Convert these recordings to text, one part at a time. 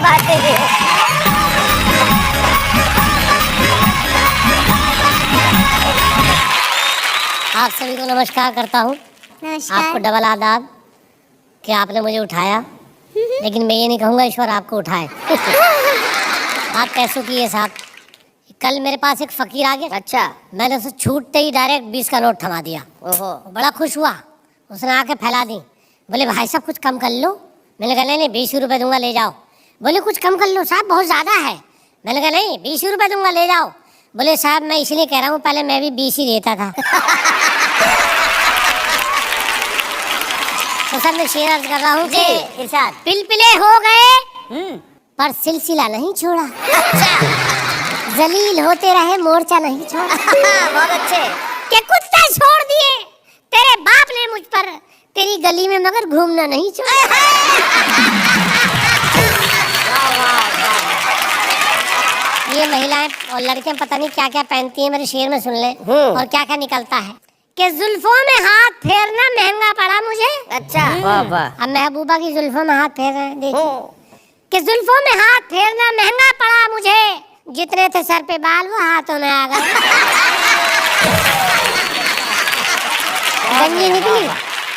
बात है। आप सभी को नमस्कार करता हूँ। नमस्कार। आपको डबल आदाब कि आपने मुझे उठाया, लेकिन मैं ये नहीं कहूँगा ईश्वर आपको उठाए। आप कैसो किए साहब। कल मेरे पास एक फकीर आ गया। अच्छा। मैंने उसे छूटते ही डायरेक्ट 20 का नोट थमा दिया। ओहो। बड़ा खुश हुआ, उसने आके फैला दी। बोले भाई साहब कुछ कम कर लो। मैंने कहा नहीं 20 रुपये दूंगा, ले जाओ। बोले कुछ कम कर लो साहब, बहुत ज़्यादा है। मैंने कहा नहीं 20 रुपये दूंगा, ले जाओ। बोले साहब मैं इसलिए कह रहा हूँ, पहले मैं भी 20 ही देता था। तो सर मैं शेर अर्ज कर रहा हूँ कि इरशाद। पिलपिले हो गए पर सिलसिला नहीं छोड़ा। जलील होते रहे मोर्चा नहीं छोड़ा। बहुत अच्छे। के कुत्ते छोड़ दिए तेरे बाप ने मुझ पर, तेरी गली में मगर घूमना नहीं छोड़ा। ये महिलाएं और लड़कियां पता नहीं क्या क्या पहनती हैं, मेरे शेर में सुन ले और क्या क्या निकलता है। कि जुल्फों में हाथ फेरना महंगा पड़ा मुझे। अच्छा। वाह वाह। अब महबूबा की जुल्फों में हाथ फेर रहे हैं, देखिए। कि जुल्फों में हाथ फेरना महंगा पड़ा मुझे, जितने थे सर पे बाल वो हाथों में आ गए। गंजी निकली।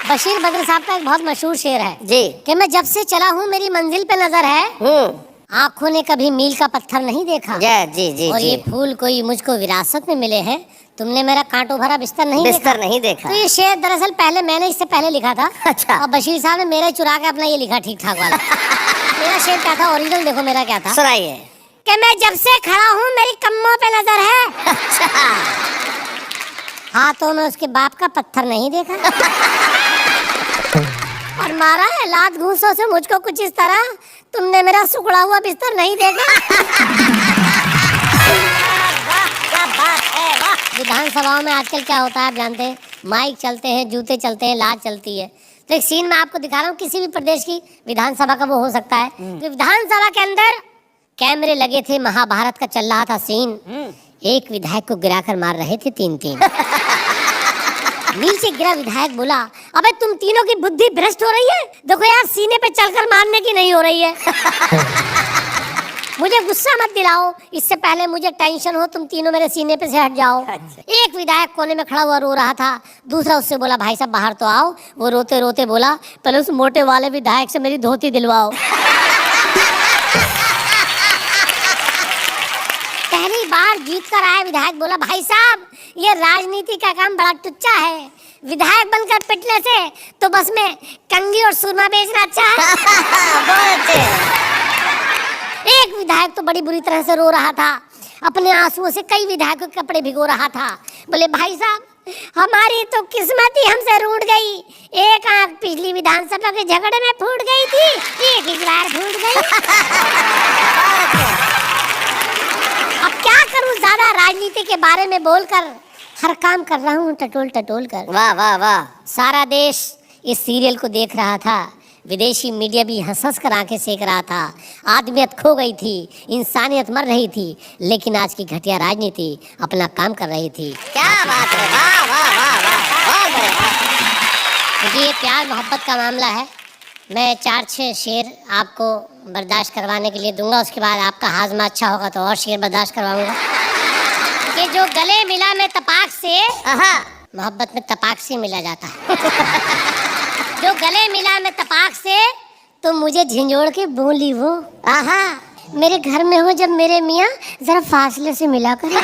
बशीर बद्र साहब का एक बहुत मशहूर शेर है जी कि मैं जब से चला हूँ मेरी मंजिल पे नजर है, आंखों ने कभी मील का पत्थर नहीं देखा। जी जी और जी। ये फूल कोई मुझको विरासत में मिले हैं, तुमने मेरा कांटों भरा बिस्तर नहीं देखा। तो ये शेर दरअसल पहले मैंने इससे पहले लिखा था। अच्छा। और बशीर साहब ने मेरा चुरा के अपना ये लिखा ठीक ठाक वाला। मेरा शेर क्या था, ओरिजिनल देखो मेरा क्या था। सुनाइए। कि मैं जब से खड़ा हूँ मेरी कम्मों पे नजर है। अच्छा। हाथों में उसके बाप का पत्थर नहीं देखा। और मारा है लात घूंसों से मुझको कुछ इस तरह, तुमने मेरा सुखड़ा हुआ बिस्तर नहीं देखा। क्या बात है, वाह। विधानसभाओं में आजकल क्या होता है आप जानते हैं, माइक चलते हैं, जूते चलते हैं, लात चलती है। तो एक सीन मैं आपको दिखा रहा हूँ, किसी भी प्रदेश की विधानसभा का वो हो सकता है। तो विधानसभा के अंदर कैमरे लगे थे, महाभारत का चल रहा था सीन। एक विधायक को गिराकर मार रहे थे 3-3। नीचे गिरा विधायक बोला, अबे तुम तीनों की बुद्धि भ्रष्ट हो रही है, देखो यार सीने पे चलकर मारने की नहीं हो रही है। मुझे गुस्सा मत दिलाओ, इससे पहले मुझे टेंशन हो, तुम तीनों मेरे सीने पे से हट जाओ। एक विधायक कोने में खड़ा हुआ रो रहा था, दूसरा उससे बोला भाई साहब बाहर तो आओ। वो रोते रोते बोला पहले उस मोटे वाले विधायक से मेरी धोती दिलवाओ। पहली बार जीत कर आया विधायक बोला भाई साहब ये राजनीति का काम बड़ा टुच्चा है, विधायक बनकर पिटने से तो बस में कंगी और सुरमा बेचना अच्छा है। बहुत अच्छे। एक विधायक तो बड़ी बुरी तरह से रो रहा था, अपने आंसुओं से कई विधायकों के कपड़े भिगो रहा था। बोले भाई साहब हमारी तो किस्मत ही हमसे रूठ गई, एक आंख पिछली विधानसभा के झगड़े में फूट गई थी, एक इस बार फूट गई। अब क्या करूं, ज्यादा राजनीति के बारे में बोलकर हर काम कर रहा हूँ टटोल टटोल कर। वाह वाह वाह। सारा देश इस सीरियल को देख रहा था, विदेशी मीडिया भी हंस हंस कर आंखें सेक रहा था। आदमियत खो गई थी, इंसानियत मर रही थी, लेकिन आज की घटिया राजनीति अपना काम कर रही थी। क्या बात है, वाह वाह वाह वाह, बहुत बढ़िया। क्योंकि ये प्यार मोहब्बत का मामला है। मैं 4-6 शेर आपको बर्दाश्त करवाने के लिए दूंगा, उसके बाद आपका हाजमा अच्छा होगा तो और शेर बर्दाश्त करवाऊंगा। कि जो गले मिला में तपाक से, मोहब्बत में तपाक से मिला जाता है। जो गले मिला में तपाक से, तो मुझे झिंझोड़ के बोली वो, आहा मेरे घर में हो जब मेरे मियाँ जरा फासले से मिला करें।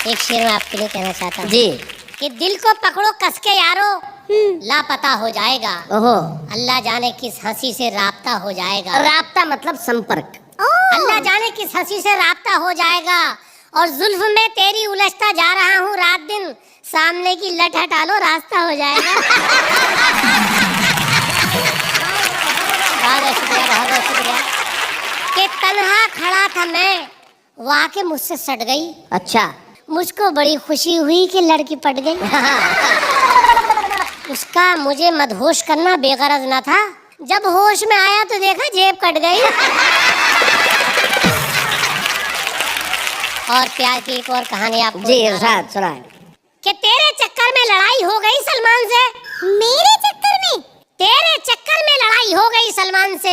एक शेर मैं आपके लिए कहना चाहता हूँ जी। कि दिल को पकड़ो कसके यारो, लापता हो जाएगा। ओहो। अल्लाह जाने किस हंसी से राब्ता हो जाएगा। राब्ता मतलब संपर्क। अल्लाह जाने किस हंसी से राब्ता हो जाएगा। और जुल्फ में तेरी उलझता जा रहा हूँ रात दिन, सामने की लट हटा लो रास्ता हो जाएगा। बहुत शुक्रिया। कि तन्हा खड़ा था मैं, वो आके मुझसे सट गई। अच्छा। मुझको बड़ी खुशी हुई कि लड़की पट गई। उसका मुझे मदहोश करना बेगरज न था, जब होश में आया तो देखा जेब कट गई। और प्यार की एक और कहानी आपको जी इरशाद सुनाएं। कि तेरे चक्कर में लड़ाई हो गई सलमान से। मेरे चक्कर में? तेरे सलमान से,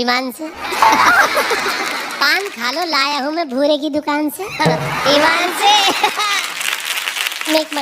ईमान से। पान खा लो, लाया हूँ मैं भूरे की दुकान से, ईमान से। Make my